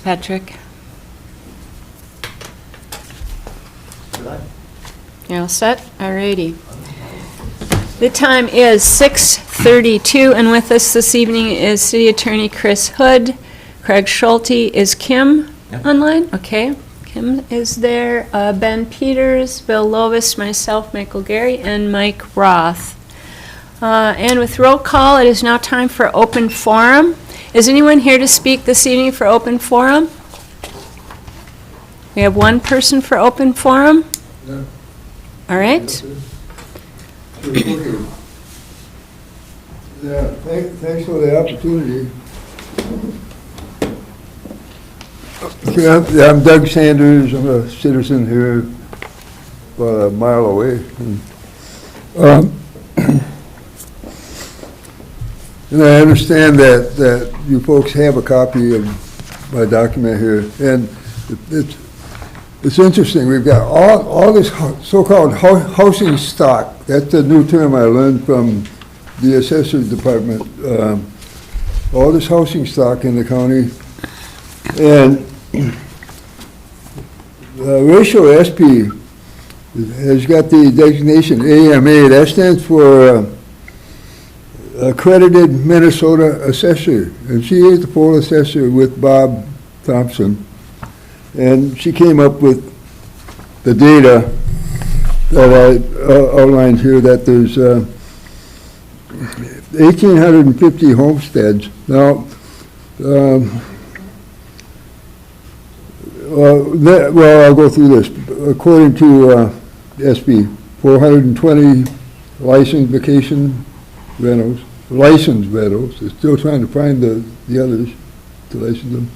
Patrick. You all set? All righty. The time is 6:32, and with us this evening is City Attorney Chris Hood. Craig Schulte. Is Kim online? Okay. Kim is there. Ben Peters, Bill Lovis, myself, Michael Gary, and Mike Roth. And with roll call, it is now time for open forum. Is anyone here to speak this evening for open forum? We have one person for open forum. Yeah. All right. Yeah, thanks for the opportunity. Yeah, I'm Doug Sanders. I'm a citizen here about a mile away. And I understand that you folks have a copy of my document here, and it's interesting. We've got all this so-called housing stock. That's the new term I learned from the assessor department. All this housing stock in the county, and Ratio SP has got the designation AMA. That stands for Accredited Minnesota Assessor, and she is the full assessor with Bob Thompson. And she came up with the data that I outlined here, that there's 1,850 homesteads. Now, I'll go through this. According to SB, 420 licensed vacation rentals, They're still trying to find the others to license them.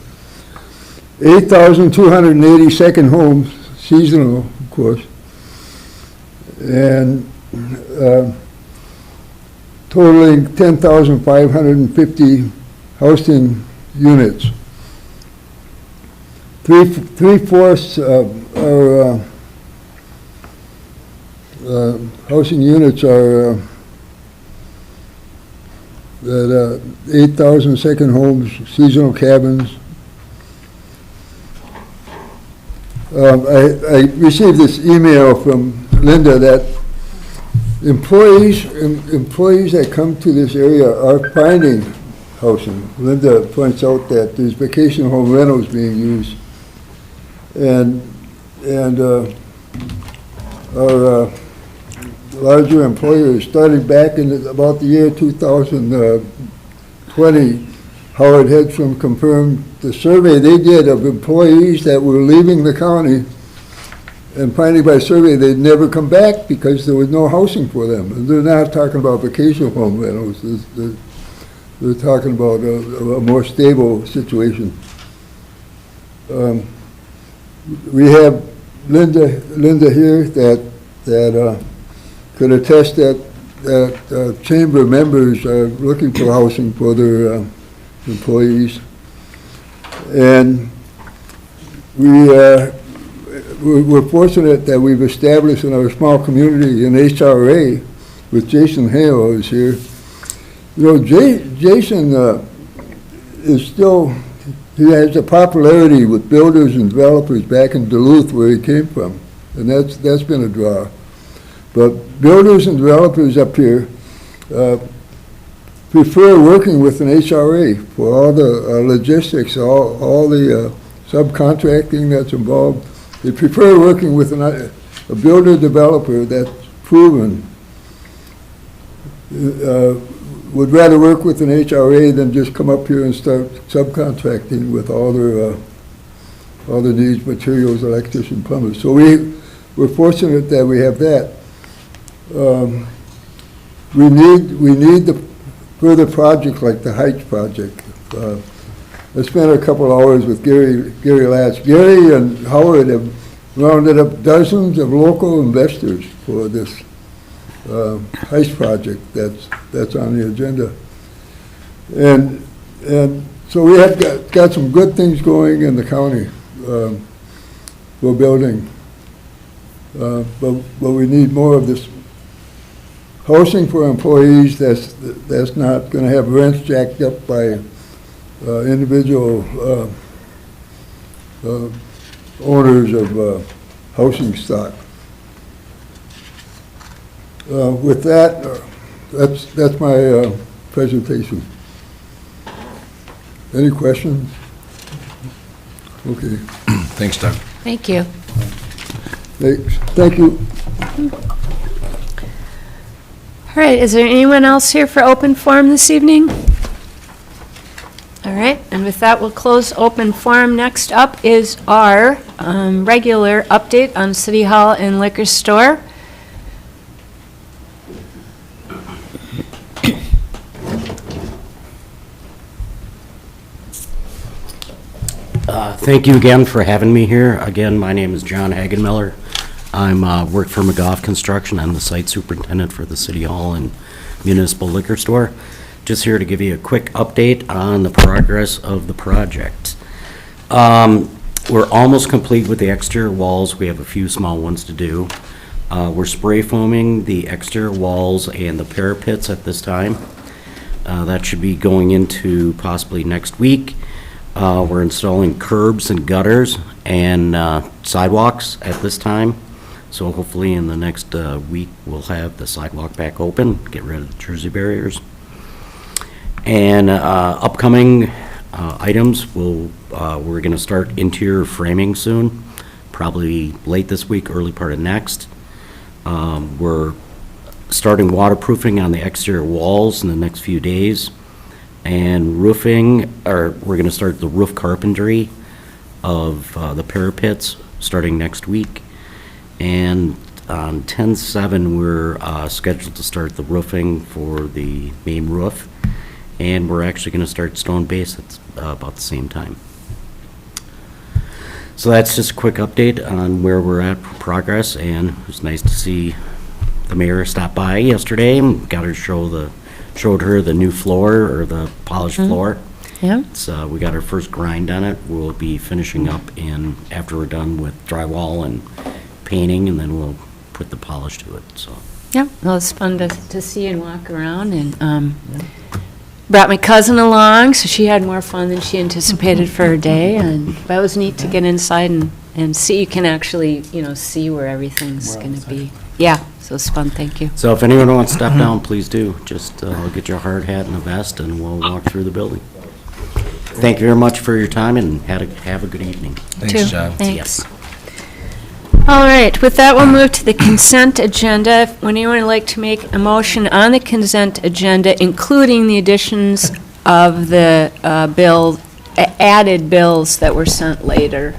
8,280 second homes, seasonal, of course, and totaling 10,550 housing units. Three-fourths of our housing units are that 8,000 second homes, seasonal cabins. I received this email from Linda that employees that come to this area are finding housing. Linda points out that there's vacation home rentals being used, and our larger employers started back in about the year 2020. Howard Hedstrom confirmed the survey they did of employees that were leaving the county, and finding by survey they'd never come back because there was no housing for them. And they're not talking about vacation home rentals. They're talking about a more stable situation. We have Linda here that could attest that chamber members are looking for housing for their employees, and we're fortunate that we've established in our small community an HRA with Jason Hale is here. You know, Jason is still, he has a popularity with builders and developers back in Duluth where he came from, and that's been a draw. But builders and developers up here prefer working with an HRA for all the logistics, all the subcontracting that's involved. They prefer working with a builder developer that's proven. Would rather work with an HRA than just come up here and start subcontracting with all their needs, materials, electrician, plumbers. So we're fortunate that we have that. We need the further projects like the Heights project. I spent a couple hours with Gary Latz. Gary and Howard have rounded up dozens of local investors for this Heights project that's on the agenda. And so we have got some good things going in the county. We're building, but we need more of this housing for employees that's not going to have rents jacked up by individual owners of housing stock. With that, that's my presentation. Any questions? Okay, Thanks, Doug. Thank you. thanks. Thank you. All right, is there anyone else here for open forum this evening? All right, and with that, we'll close open forum. Next up is our regular update on City Hall and Liquor Store. Thank you again for having me here. Again, my name is John Hagenmiller. I'm work for McGough Construction. I'm the site superintendent for the City Hall and Municipal Liquor Store. Just here to give you a quick update on the progress of the project. We're almost complete with the exterior walls. We have a few small ones to do. We're spray foaming the exterior walls and the parapets at this time. That should be going into possibly next week. We're installing curbs and gutters and sidewalks at this time. So hopefully in the next week, we'll have the sidewalk back open, get rid of the Jersey barriers. And upcoming items, we're going to start interior framing soon, probably late this week, early part of next. We're starting waterproofing on the exterior walls in the next few days. And roofing, or we're going to start the roof carpentry of the parapets starting next week. And on 10/7, we're scheduled to start the roofing for the main roof. And we're actually going to start stone base at about the same time. So that's just a quick update on where we're at for progress. And it was nice to see the mayor stop by yesterday and got her showed her the new floor, or the polished floor. Yeah. So we got our first grind on it. We'll be finishing up after we're done with drywall and painting, and then we'll put the polish to it, so. Yeah, well, it's fun to see and walk around, and brought my cousin along, so she had more fun than she anticipated for her day, and that was neat to get inside and see. You can actually, see where everything's going to be. Yeah, so it's fun, thank you. So if anyone wants to step down, please do. Just get your hard hat and a vest, and we'll walk through the building. Thank you very much for your time, and have a good evening. Thanks, Too. John. Thanks. All right, with that, we'll move to the consent agenda. Would anyone like to make a motion on the consent agenda, including the additions of the added bills that were sent later?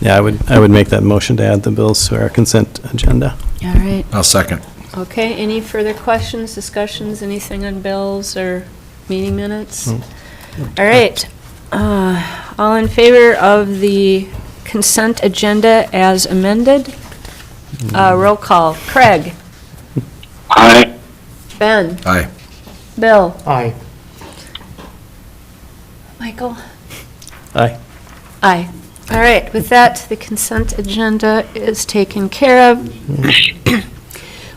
Yeah, I would make that motion to add the bills to our consent agenda. All right. I'll second. Okay, any further questions, discussions, anything on bills or meeting minutes? No. All right. All in favor of the consent agenda as amended? Roll call. Craig? Aye. Ben? Aye. Bill? Aye. Michael? Aye. Aye. All right, with that, the consent agenda is taken care of.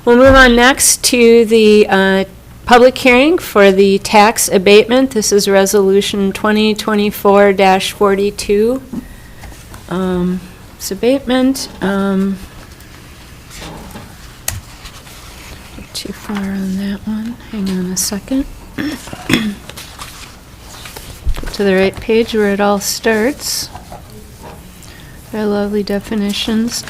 We'll move on next to the public hearing for the tax abatement. This is Resolution 2024-42. It's abatement. Not too far on that one. Hang on a second. Get to the right page where it all starts. Their lovely definitions.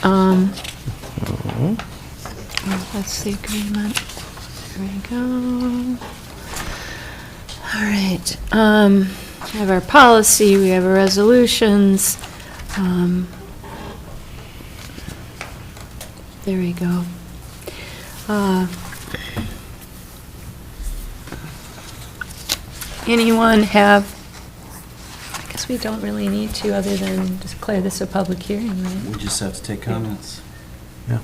That's the agreement. There we go. All right. We have our policy, we have our resolutions. There we go. Anyone have, I guess we don't really need to, other than declare this a public hearing, right? We just have to take comments. Yeah.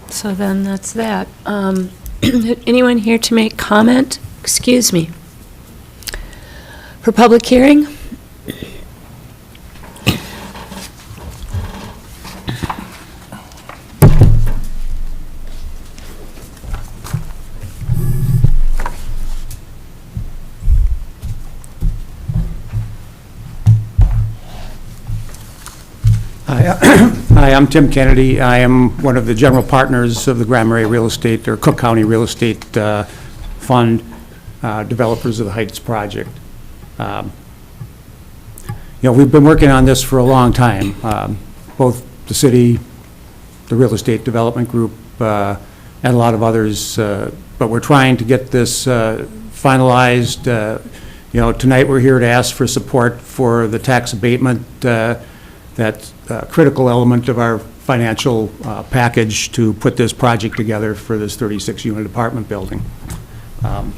So then that's that. Anyone here to make comment? Excuse me. For public hearing? Hi, I'm Tim Kennedy. I am one of the general partners of the Grand Marais Real Estate, or Cook County Real Estate Fund, developers of the Heights project. We've been working on this for a long time, both the city, the real estate development group, and a lot of others, but we're trying to get this finalized. Tonight we're here to ask for support for the tax abatement. That's a critical element of our financial package to put this project together for this 36-unit apartment building. I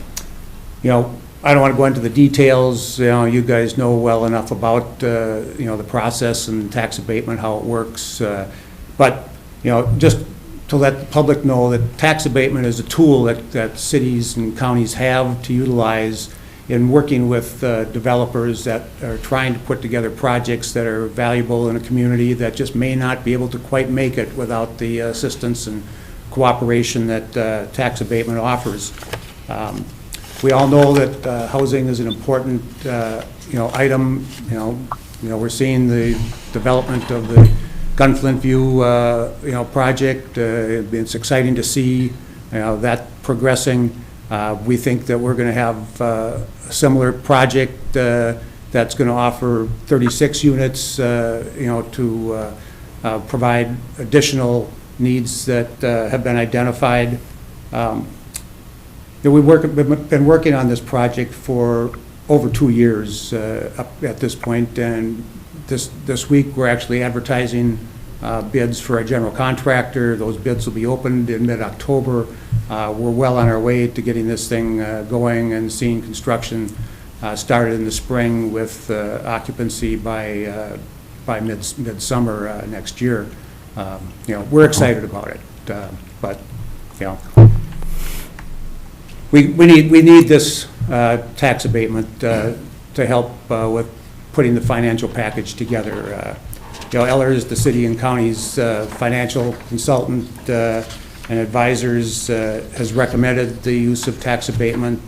don't want to go into the details. You guys know well enough about the process and tax abatement, how it works. But just to let the public know that tax abatement is a tool that cities and counties have to utilize in working with developers that are trying to put together projects that are valuable in a community that just may not be able to quite make it without the assistance and cooperation that tax abatement offers. We all know that housing is an important item. We're seeing the development of the Gunflint View project. It's exciting to see that progressing. We think that we're going to have a similar project that's going to offer 36 units, to provide additional needs that have been identified. We've been working on this project for over 2 years up at this point, and this week we're actually advertising bids for a general contractor. Those bids will be opened in mid-October. We're well on our way to getting this thing going and seeing construction started in the spring with occupancy by midsummer next year. We're excited about it, but we need this tax abatement to help with putting the financial package together. Eller is the city and county's financial consultant and advisors, has recommended the use of tax abatement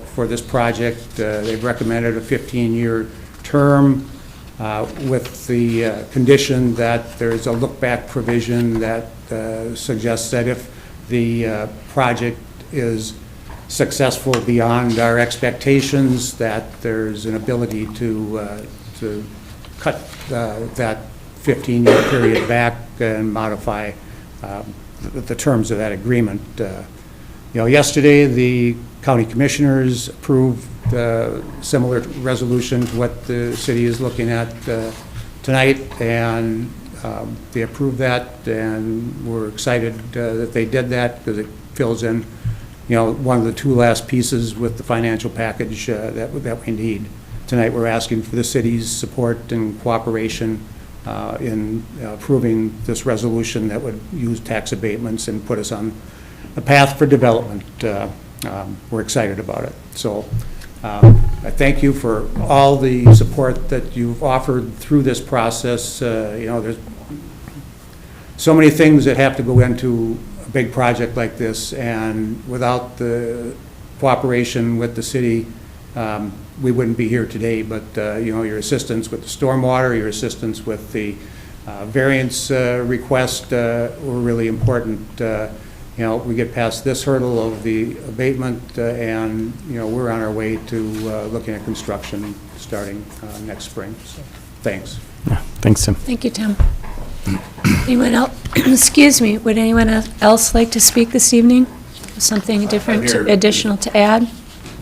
for this project. They've recommended a 15-year term with the condition that there's a look-back provision that suggests that if the project is successful beyond our expectations, that there's an ability to cut that 15-year period back and modify the terms of that agreement. Yesterday the county commissioners approved a similar resolution to what the city is looking at tonight, and they approved that, and we're excited that they did that because it fills in one of the two last pieces with the financial package that we need. Tonight we're asking for the city's support and cooperation in approving this resolution that would use tax abatements and put us on a path for development. We're excited about it. So I thank you for all the support that you've offered through this process. There's so many things that have to go into a big project like this, and without the cooperation with the city, we wouldn't be here today. But your assistance with the stormwater, your assistance with the variance request were really important. We get past this hurdle of the abatement, and we're on our way to looking at construction starting next spring. So, thanks. Yeah, thanks, Tim. Thank you, Tim. Anyone else? Excuse me. Would anyone else like to speak this evening? Something different, additional to add?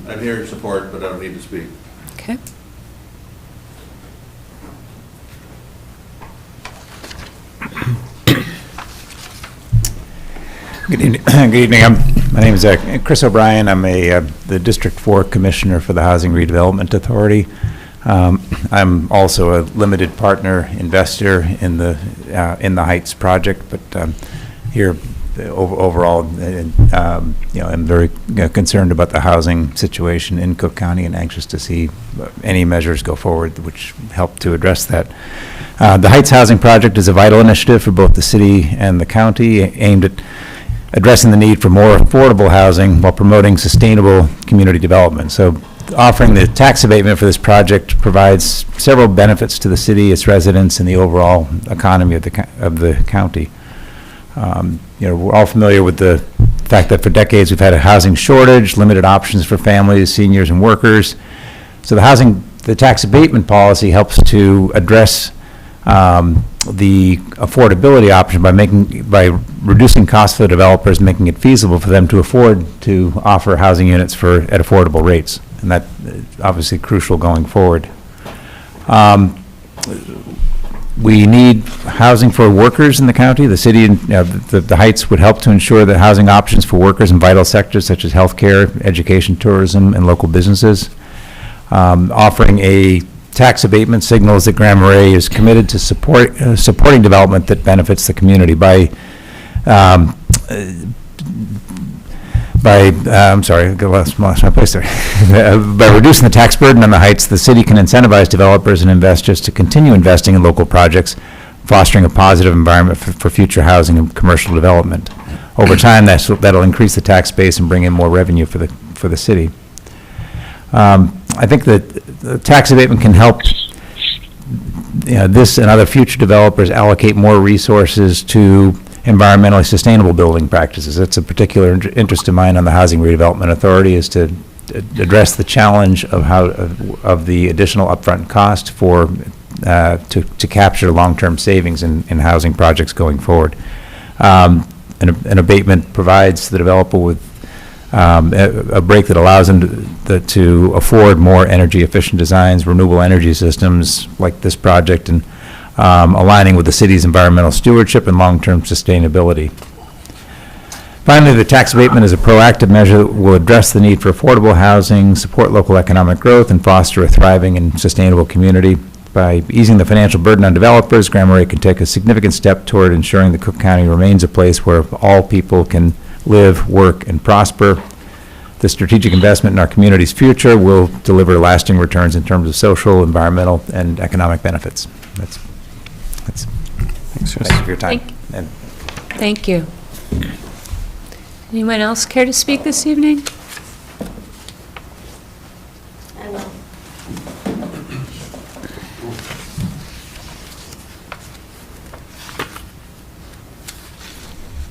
I'm here to support, but I don't need to speak. Okay. Good evening. My name is Chris O'Brien. I'm the District 4 Commissioner for the Housing Redevelopment Authority. I'm also a limited partner investor in the Heights project, but here overall, I'm very concerned about the housing situation in Cook County and anxious to see any measures go forward which help to address that. The Heights Housing Project is a vital initiative for both the city and the county, aimed at addressing the need for more affordable housing while promoting sustainable community development. So offering the tax abatement for this project provides several benefits to the city, its residents, and the overall economy of the county. We're all familiar with the fact that for decades we've had a housing shortage, limited options for families, seniors, and workers. So the tax abatement policy helps to address the affordability option by reducing costs for the developers, making it feasible for them to afford to offer housing units at affordable rates, and that is obviously crucial going forward. We need housing for workers in the county. The city, the Heights would help to ensure that housing options for workers in vital sectors such as healthcare, education, tourism, and local businesses. Offering a tax abatement signals that Grand Marais is committed to supporting development that benefits the community by lost my place there. By reducing the tax burden on the Heights, the city can incentivize developers and investors to continue investing in local projects, fostering a positive environment for future housing and commercial development. Over time, that'll increase the tax base and bring in more revenue for the city. I think that the tax abatement can help this and other future developers allocate more resources to environmentally sustainable building practices. That's a particular interest of mine on the Housing Redevelopment Authority, is to address the challenge of the additional upfront cost to capture long-term savings in housing projects going forward. An abatement provides the developer with a break that allows them to afford more energy-efficient designs, renewable energy systems like this project, and aligning with the city's environmental stewardship and long-term sustainability. Finally, the tax abatement is a proactive measure that will address the need for affordable housing, support local economic growth, and foster a thriving and sustainable community. By easing the financial burden on developers, Grand Marais can take a significant step toward ensuring that Cook County remains a place where all people can live, work, and prosper. The strategic investment in our community's future will deliver lasting returns in terms of social, environmental, and economic benefits. That's Thanks, Chris. Thank you for your time. Thank you. Anyone else care to speak this evening? I will.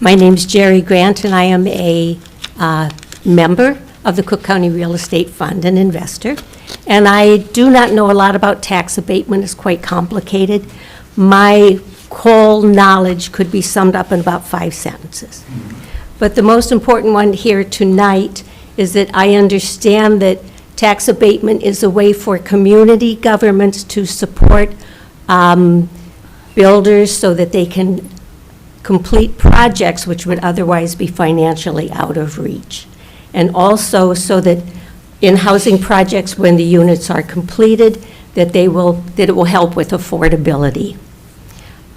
My name's Jerry Grant, and I am a member of the Cook County Real Estate Fund, an investor. And I do not know a lot about tax abatement. It's quite complicated. My whole knowledge could be summed up in about 5 sentences. But the most important one here tonight is that I understand that tax abatement is a way for community governments to support builders so that they can complete projects which would otherwise be financially out of reach. And also so that in housing projects, when the units are completed, that it will help with affordability.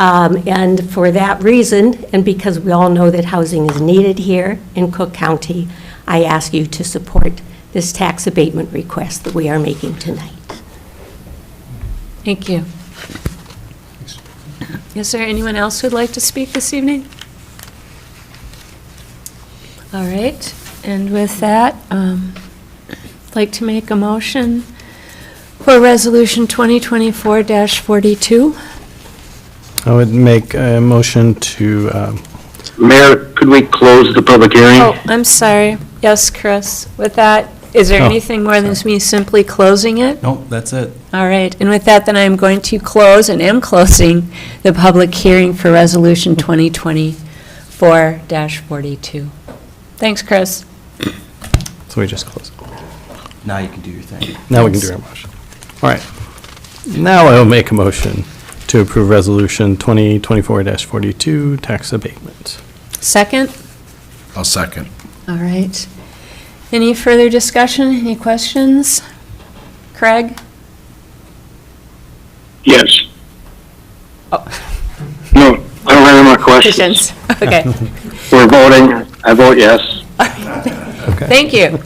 And for that reason, and because we all know that housing is needed here in Cook County, I ask you to support this tax abatement request that we are making tonight. Thank you. Is there anyone else who'd like to speak this evening? All right, and with that, I'd like to make a motion for Resolution 2024-42. I would make a motion to, Mayor, could we close the public hearing? Oh, I'm sorry. Yes, Chris. With that, is there Oh, anything more than me simply closing it? nope, that's it. All right, and with that, then I'm going to close and am closing the public hearing for Resolution 2024-42. Thanks, Chris. So we just close. Now you can do your thing. Now we can do our motion. All right. Now I will make a motion to approve Resolution 2024-42, tax abatement. Second? I'll second. All right. Any further discussion? Any questions? Craig? Yes. Oh. No, I don't have any more questions. Questions? Okay. We're voting. I vote yes. Thank you.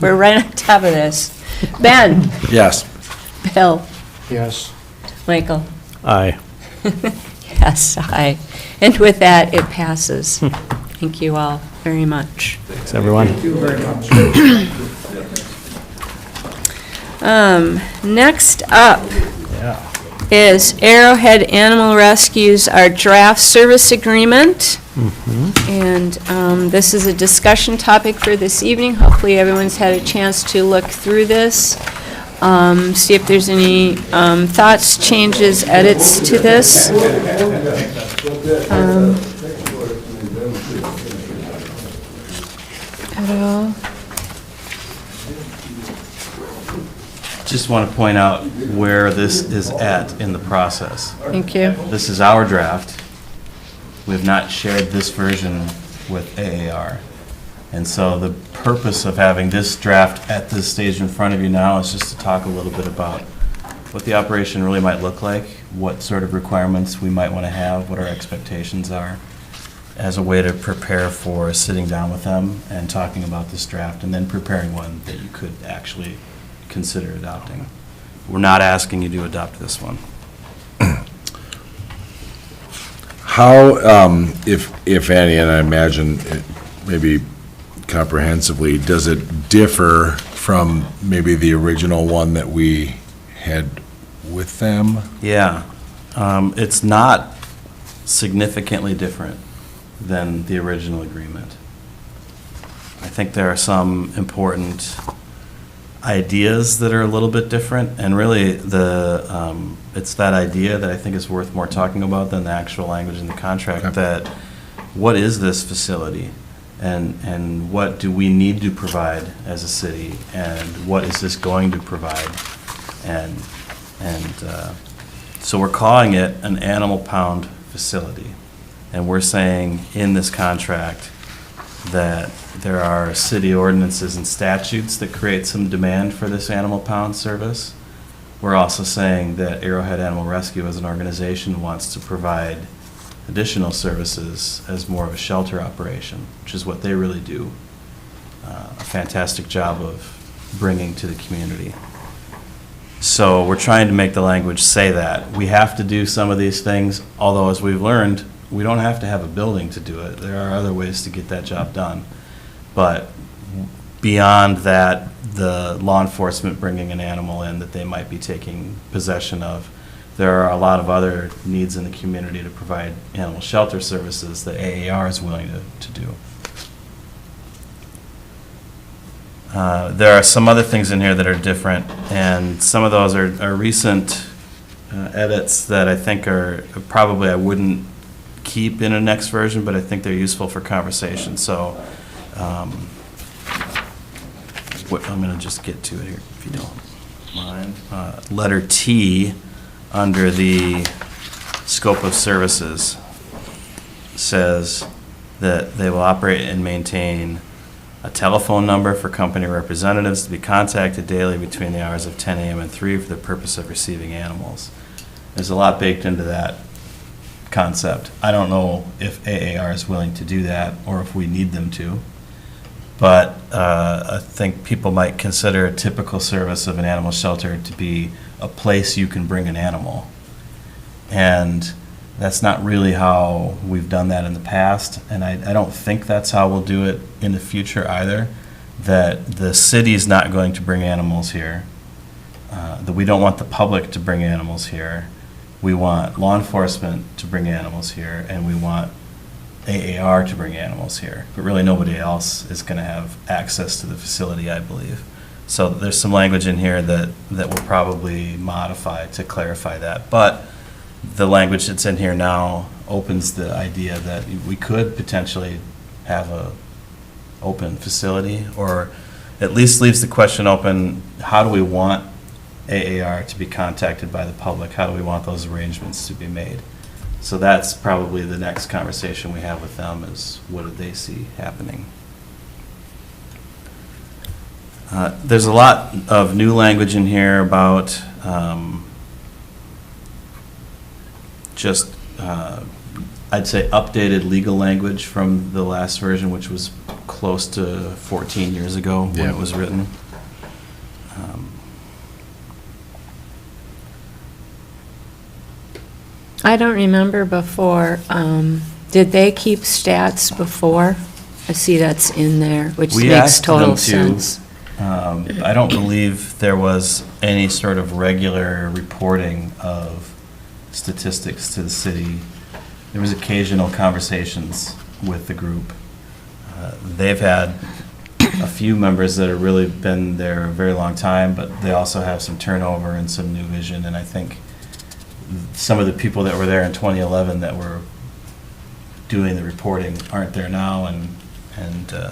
We're right on top of this. Ben? Yes. Bill? Yes. Michael? Aye. Yes, aye. And with that, it passes. Thank you all very much. Thanks, everyone. Thank you very much. Next up is Arrowhead Animal Rescues, our draft service agreement. And this is a discussion topic for this evening. Hopefully everyone's had a chance to look through this, see if there's any thoughts, changes, edits to this. At all? Just want to point out where this is at in the process. Thank you. This is our draft. We have not shared this version with AAR. And so the purpose of having this draft at this stage in front of you now is just to talk a little bit about what the operation really might look like, what sort of requirements we might want to have, what our expectations are, as a way to prepare for sitting down with them and talking about this draft, and then preparing one that you could actually consider adopting. We're not asking you to adopt this one. How, if any, and I imagine it maybe comprehensively, does it differ from maybe the original one that we had with them? Yeah, it's not significantly different than the original agreement. I think there are some important ideas that are a little bit different, and really it's that idea that I think is worth more talking about than the actual language in the contract. Okay. That what is this facility, and what do we need to provide as a city, and what is this going to provide, and so we're calling it an animal pound facility, and we're saying in this contract that there are city ordinances and statutes that create some demand for this animal pound service. We're also saying that Arrowhead Animal Rescue as an organization wants to provide additional services as more of a shelter operation, which is what they really do a fantastic job of bringing to the community. So we're trying to make the language say that. We have to do some of these things, although as we've learned, we don't have to have a building to do it. There are other ways to get that job done. But beyond that, the law enforcement bringing an animal in that they might be taking possession of, there are a lot of other needs in the community to provide animal shelter services that AAR is willing to do. There are some other things in here that are different, and some of those are recent edits that I think are probably I wouldn't keep in a next version, but I think they're useful for conversation. So I'm going to just get to it here, if you don't mind. Letter T, under the scope of services, says that they will operate and maintain a telephone number for company representatives to be contacted daily between the hours of 10 a.m. and 3 for the purpose of receiving animals. There's a lot baked into that concept. I don't know if AAR is willing to do that or if we need them to, but I think people might consider a typical service of an animal shelter to be a place you can bring an animal. And that's not really how we've done that in the past, and I don't think that's how we'll do it in the future either, that the city's not going to bring animals here, that we don't want the public to bring animals here. We want law enforcement to bring animals here, and we want AAR to bring animals here. But really nobody else is going to have access to the facility, I believe. So there's some language in here that we'll probably modify to clarify that. But the language that's in here now opens the idea that we could potentially have a open facility, or at least leaves the question open, how do we want AAR to be contacted by the public? How do we want those arrangements to be made? So that's probably the next conversation we have with them, is what do they see happening? There's a lot of new language in here about I'd say updated legal language from the last version, which was close to 14 years ago when it was written. I don't remember before, did they keep stats before? I see that's in there, which We makes asked them total to. sense. I don't believe there was any sort of regular reporting of statistics to the city. There was occasional conversations with the group. They've had a few members that have really been there a very long time, but they also have some turnover and some new vision, and I think some of the people that were there in 2011 that were doing the reporting aren't there now, and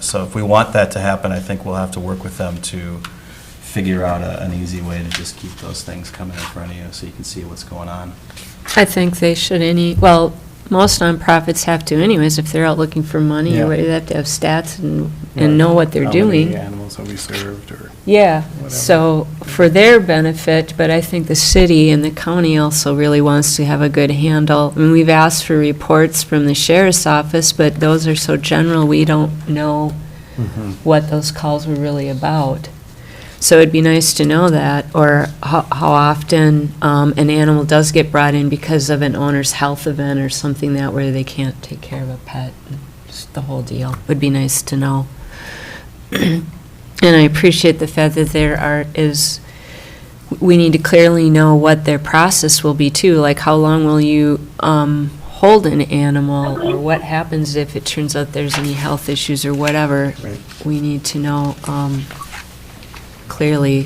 so if we want that to happen, I think we'll have to work with them to figure out an easy way to just keep those things coming in front of you so you can see what's going on. I think they should well, most nonprofits have to anyways, if they're out looking for money, Yeah. or they have to have stats and know what they're How many doing. animals have we served, or? Yeah, whatever. so for their benefit, but I think the city and the county also really wants to have a good handle. I mean, we've asked for reports from the sheriff's office, but those are so general, we don't know what those calls were really about. So it'd be nice to know that, or how often an animal does get brought in because of an owner's health event or something that where they can't take care of a pet, just the whole deal. Would be nice to know. And I appreciate the fact that we need to clearly know what their process will be too, like how long will you hold an animal, or what happens if it turns out there's any health issues or whatever. Right. We need to know clearly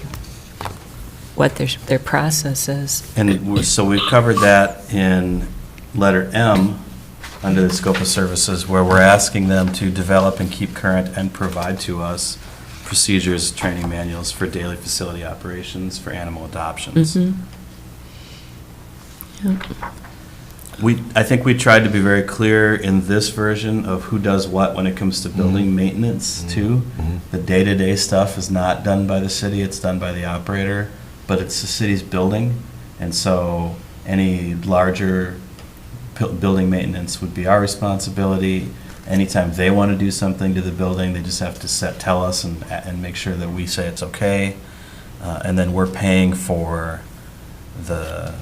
what their process is. And so we've covered that in letter M, under the scope of services, where we're asking them to develop and keep current and provide to us procedures, training manuals for daily facility operations for animal adoptions. I think we tried to be very clear in this version of who does what when it comes to building maintenance too. The day-to-day stuff is not done by the city, it's done by the operator, but it's the city's building, and so any larger building maintenance would be our responsibility. Anytime they want to do something to the building, they just have to tell us and make sure that we say it's okay. And then we're paying for the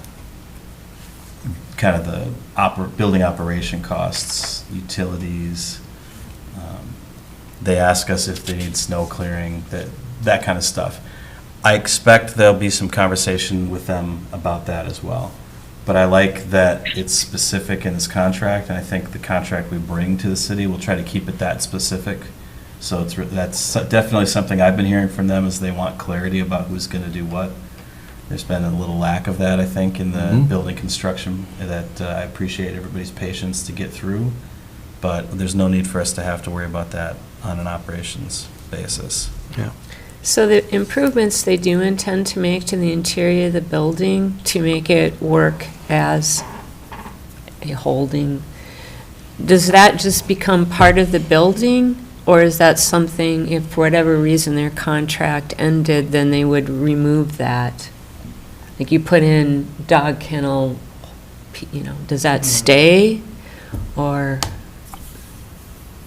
kind of the building operation costs, utilities. They ask us if they need snow clearing, that kind of stuff. I expect there'll be some conversation with them about that as well. But I like that it's specific in this contract, and I think the contract we bring to the city, we'll try to keep it that specific. So that's definitely something I've been hearing from them, is they want clarity about who's going to do what. There's been a little lack of that, I think, in the building construction, that I appreciate everybody's patience to get through, but there's no need for us to have to worry about that on an operations basis. Yeah. So the improvements they do intend to make to the interior of the building to make it work as a holding, does that just become part of the building? Or is that something, if for whatever reason their contract ended, then they would remove that? Like you put in dog kennel, does that stay? Or?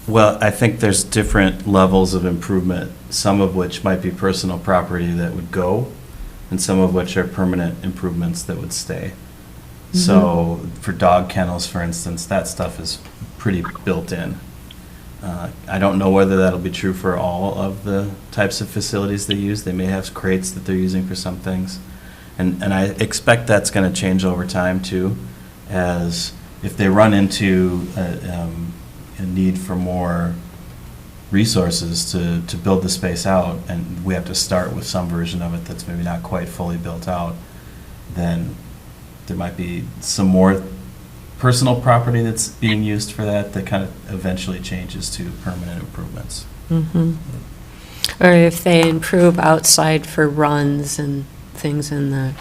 Well, I think there's different levels of improvement, some of which might be personal property that would go, and some of which are permanent improvements that would stay. So for dog kennels, for instance, that stuff is pretty built in. I don't know whether that'll be true for all of the types of facilities they use. They may have crates that they're using for some things. And I expect that's going to change over time too, as if they run into a need for more resources to build the space out, and we have to start with some version of it that's maybe not quite fully built out, then there might be some more personal property that's being used for that kind of eventually changes to permanent improvements. Or if they improve outside for runs and things in the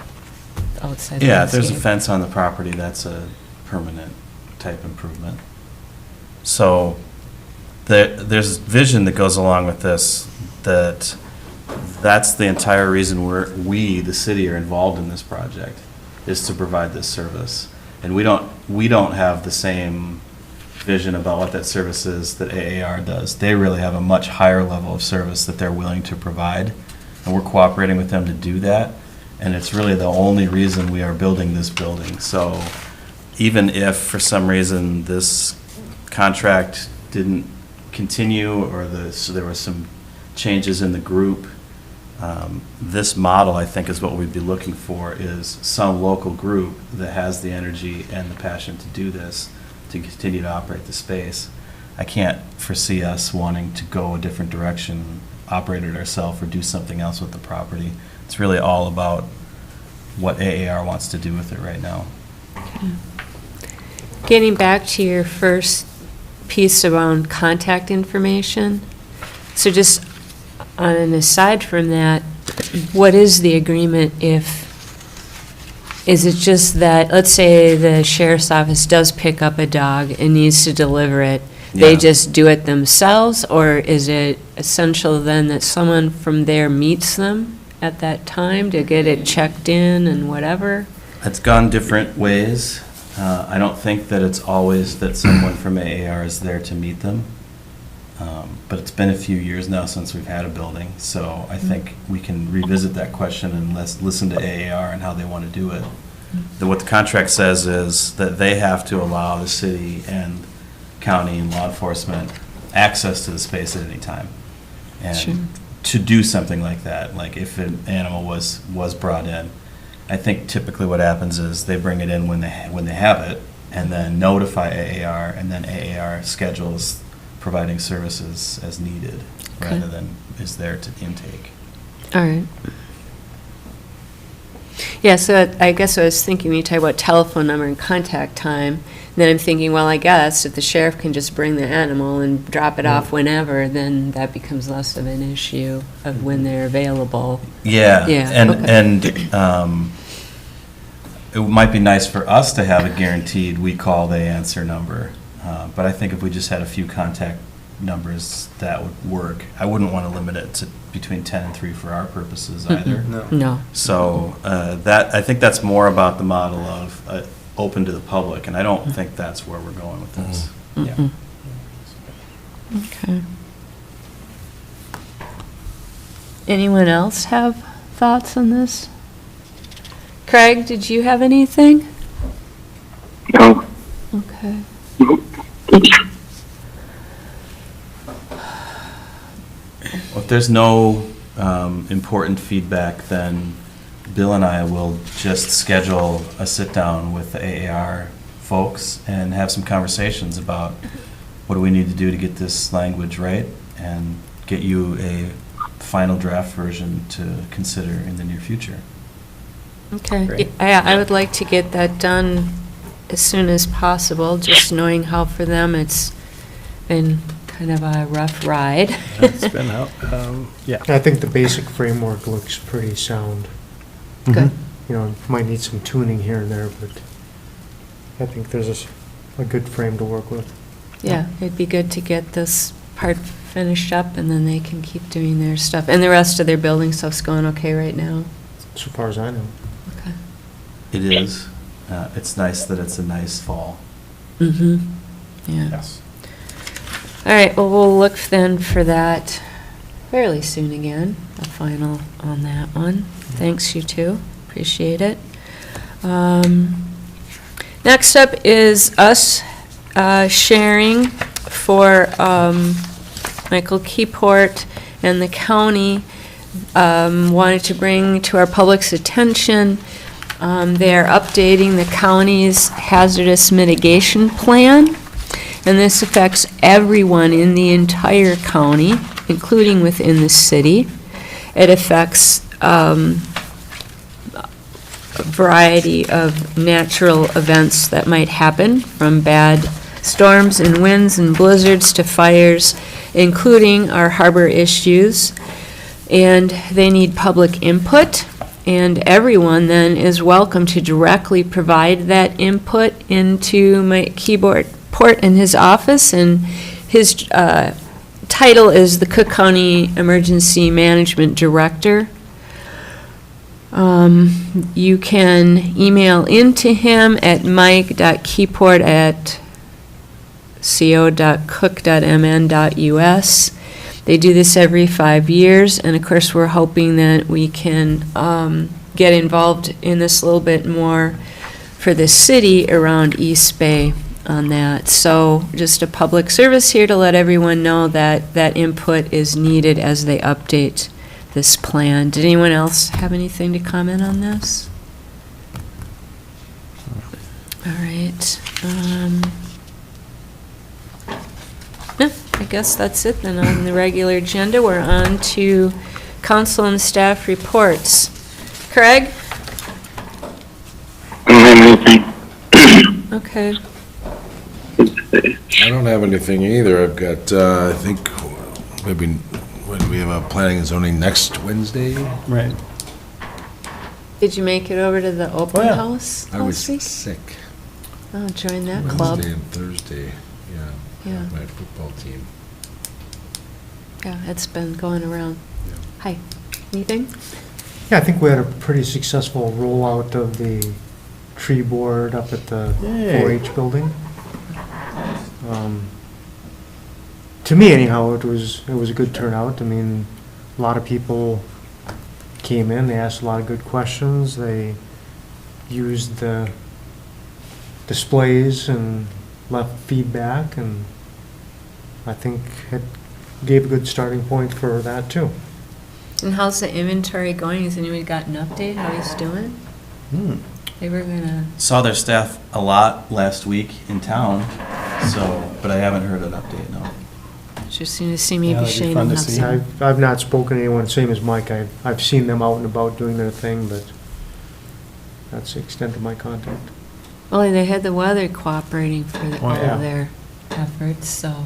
outside. Yeah, if there's a landscape. fence on the property, that's a permanent type improvement. So there's vision that goes along with this, that's the entire reason we, the city, are involved in this project, is to provide this service. And we don't have the same vision about what that service is that AAR does. They really have a much higher level of service that they're willing to provide, and we're cooperating with them to do that. And it's really the only reason we are building this building. So even if for some reason this contract didn't continue, or so there were some changes in the group, This model, I think, is what we'd be looking for, is some local group that has the energy and the passion to do this, to continue to operate the space. I can't foresee us wanting to go a different direction, operate it ourselves, or do something else with the property. It's really all about what AAR wants to do with it right now. Getting back to your first piece around contact information, so just on an aside from that, what is the agreement is it just that, let's say the sheriff's office does pick up a dog and needs to deliver it, they Yeah. just do it themselves, or is it essential then that someone from there meets them at that time to get it checked in and whatever? It's gone different ways. I don't think that it's always that someone from AAR is there to meet them. But it's been a few years now since we've had a building, so I think we can revisit that question and let's listen to AAR and how they want to do it. What the contract says is that they have to allow the city and county and law enforcement access to the space at any time. Sure. And to do something like that, like if an animal was brought in, I think typically what happens is they bring it in when they have it, and then notify AAR, and then AAR schedules providing services as needed, Okay. rather than is there to intake. All right. Yeah, so I guess I was thinking when you talk about telephone number and contact time, then I'm thinking, well, I guess if the sheriff can just bring the animal and drop it off whenever, then that becomes less of an issue of when they're available. Yeah, Yeah, and, okay. and it might be nice for us to have a guaranteed we call, they answer number. But I think if we just had a few contact numbers, that would work. I wouldn't want to limit it to between 10 and 3 for our purposes either. No. So I think that's more about the model of open to the public, and I don't think that's where we're going with this. Yeah. Okay. Anyone else have thoughts on this? Craig, did you have anything? No. Okay. If there's no important feedback, then Bill and I will just schedule a sit-down with the AAR folks and have some conversations about what do we need to do to get this language right and get you a final draft version to consider in the near future. Okay. Great. I would like to get that done as soon as possible, just knowing how for them it's been kind of a rough ride. It's been out, yeah. I think the basic framework looks pretty sound. Good. You know, might need some tuning here and there, but I think there's a good frame to work with. Yeah, it'd be good to get this part finished up, and then they can keep doing their stuff. And the rest of their building stuff's going okay right now? So far as I know. Okay. It is. It's nice that it's a nice fall. Mm-hmm. Yeah. Yes. All right, well, we'll look then for that fairly soon again, a final on that one. Thanks, you two. Appreciate it. Next up is us sharing for Michael Keyport and the county wanted to bring to our public's attention. They are updating the county's hazardous mitigation plan, and this affects everyone in the entire county, including within the city. It affects a variety of natural events that might happen, from bad storms and winds and blizzards to fires, including our harbor issues. And they need public input, and everyone then is welcome to directly provide that input into my Keyport in his office, and his title is the Cook County Emergency Management Director. You can email into him at mike.keyport@co.cook.mn.us. They do this every 5 years, and of course, we're hoping that we can get involved in this a little bit more for the city around East Bay on that. So just a public service here to let everyone know that that input is needed as they update this plan. Did anyone else have anything to comment on this? All right. Yeah, I guess that's it then on the regular agenda. We're on to council and staff reports. Craig? I don't have anything. Okay. I don't have anything either. I've got, I think, maybe, when we have a planning and zoning next Wednesday? Right. Did you make it over to the open yeah. house I was last week? sick. Oh, join that club. Wednesday and Thursday, yeah. Yeah. My football team. Yeah, it's been going around. Yeah. Hi. Anything? Yeah, I think we had a pretty successful rollout of the tree board up at the Yay. 4-H building. To me anyhow, it was a good turnout. I mean, a lot of people came in, they asked a lot of good questions, they used the displays and left feedback, and I think it gave a good starting point for that too. And how's the inventory going? Has anybody got an update how he's doing? They were gonna, Saw their staff a lot last week in town, so, but I haven't heard an update, no. just seem to see Yeah, maybe that'd be Shane fun will to have see. some. I've not spoken to anyone, same as Mike, I've seen them out and about doing their thing, but that's the extent of my contact. Well, they had the weather cooperating for all yeah. of their efforts, so.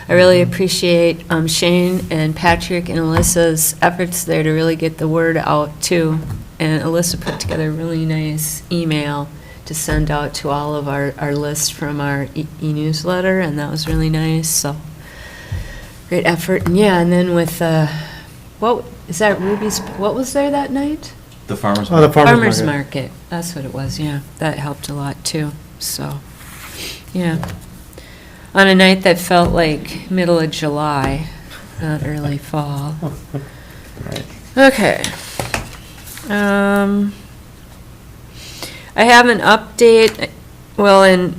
I really appreciate Shane and Patrick and Alyssa's efforts there to really get the word out too. And Alyssa put together a really nice email to send out to all of our list from our e-newsletter, and that was really nice, so. Great effort, and yeah, and then with, what, is that Ruby's, what was there that night? The farmer's Oh, the market. farmer's market. Market, that's what it was, yeah. That helped a lot too, so, yeah. On a night that felt like middle of July, not early fall. Right. Okay. I have an update, well, and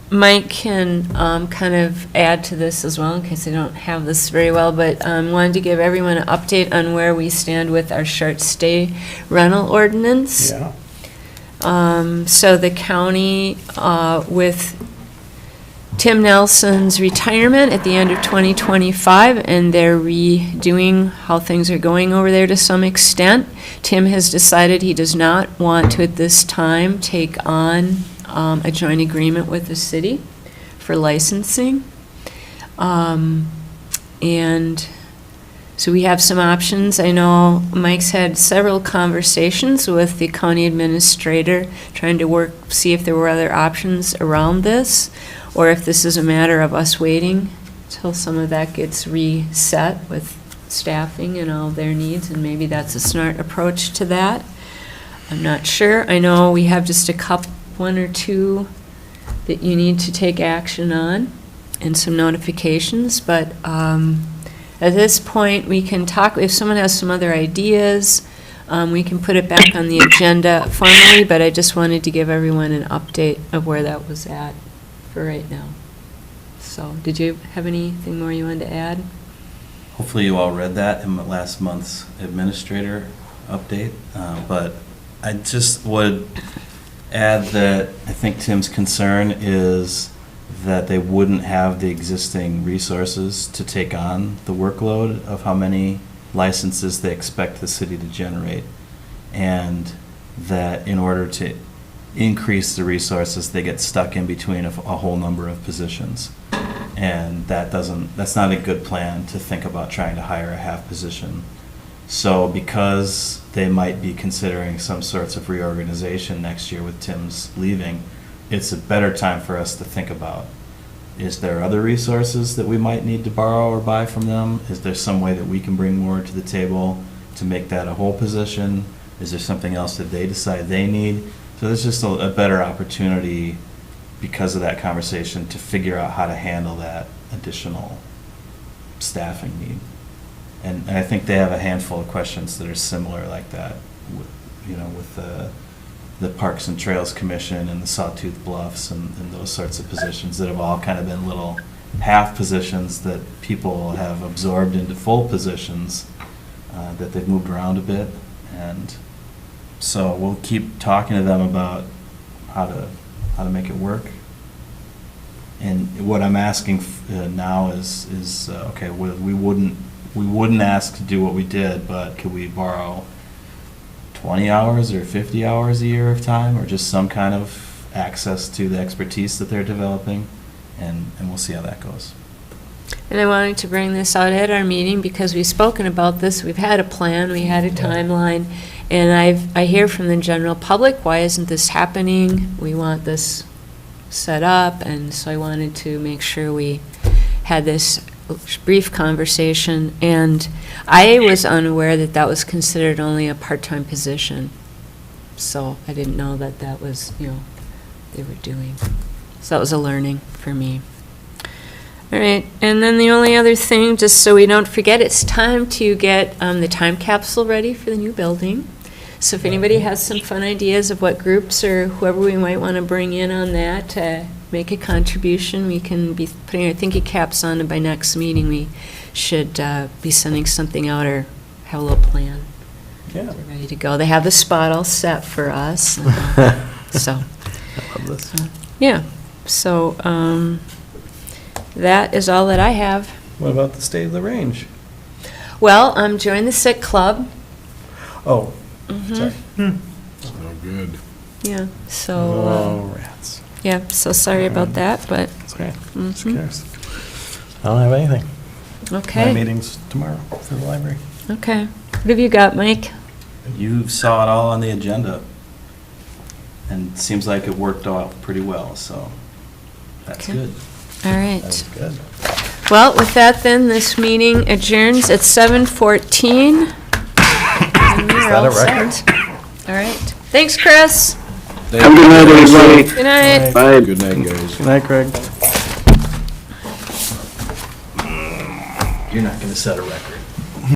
Mike can kind of add to this as well, in case I don't have this very well, but wanted to give everyone an update on where we stand with our short stay rental ordinance. Yeah. So the county, with Tim Nelson's retirement at the end of 2025, and they're redoing how things are going over there to some extent. Tim has decided he does not want to, at this time, take on a joint agreement with the city for licensing. And so we have some options. I know Mike's had several conversations with the county administrator, trying to see if there were other options around this, or if this is a matter of us waiting till some of that gets reset with staffing and all their needs, and maybe that's a smart approach to that. I'm not sure. I know we have just one or two that you need to take action on, and some notifications, but at this point, we can talk, if someone has some other ideas, we can put it back on the agenda formally, but I just wanted to give everyone an update of where that was at for right now. So, did you have anything more you wanted to add? Hopefully you all read that in last month's administrator update, but I just would add that I think Tim's concern is that they wouldn't have the existing resources to take on the workload of how many licenses they expect the city to generate, and that in order to increase the resources, they get stuck in between a whole number of positions. And that's not a good plan to think about trying to hire a half position. So because they might be considering some sorts of reorganization next year with Tim's leaving, it's a better time for us to think about, is there other resources that we might need to borrow or buy from them? Is there some way that we can bring more to the table to make that a whole position? Is there something else that they decide they need? So there's just a better opportunity because of that conversation to figure out how to handle that additional staffing need. And I think they have a handful of questions that are similar like that, with the Parks and Trails Commission and the Sawtooth Bluffs and those sorts of positions that have all kind of been little half positions that people have absorbed into full positions that they've moved around a bit. And so we'll keep talking to them about how to make it work. And what I'm asking now is okay, we wouldn't ask to do what we did, but could we borrow 20 hours or 50 hours a year of time, or just some kind of access to the expertise that they're developing, and we'll see how that goes. And I wanted to bring this out at our meeting because we've spoken about this, we've had a plan, we had a timeline, and I hear from the general public, why isn't this happening? We want this set up, and so I wanted to make sure we had this brief conversation, and I was unaware that that was considered only a part-time position, so I didn't know that that was, they were doing. So that was a learning for me. All right, and then the only other thing, just so we don't forget, it's time to get the time capsule ready for the new building. So if anybody has some fun ideas of what groups or whoever we might want to bring in on that to make a contribution, we can be putting our thinking caps on, and by next meeting, we should be sending something out or have a little plan. Yeah. We're ready to go. They have the spot all set for us. So. I love this. Yeah, so that is all that I have. What about the state of the range? Well, join the SIC club. Oh, Mhm. sorry. So good. Yeah, so, Oh, rats. yeah, so sorry about that, but, It's okay. Who mhm. cares? I don't have anything. My Okay, meeting's tomorrow for the library. okay. What have you got, Mike? You saw it all on the agenda, and it seems like it worked out pretty well, so that's Okay. good. All right. That's good. Well, with that then, this meeting adjourns at 7:14. And we're that a all record? set. All right. Thanks, Chris. Have a good night, everybody. Good night. Bye. Good night, guys. Good night, Craig. You're not going to set a record.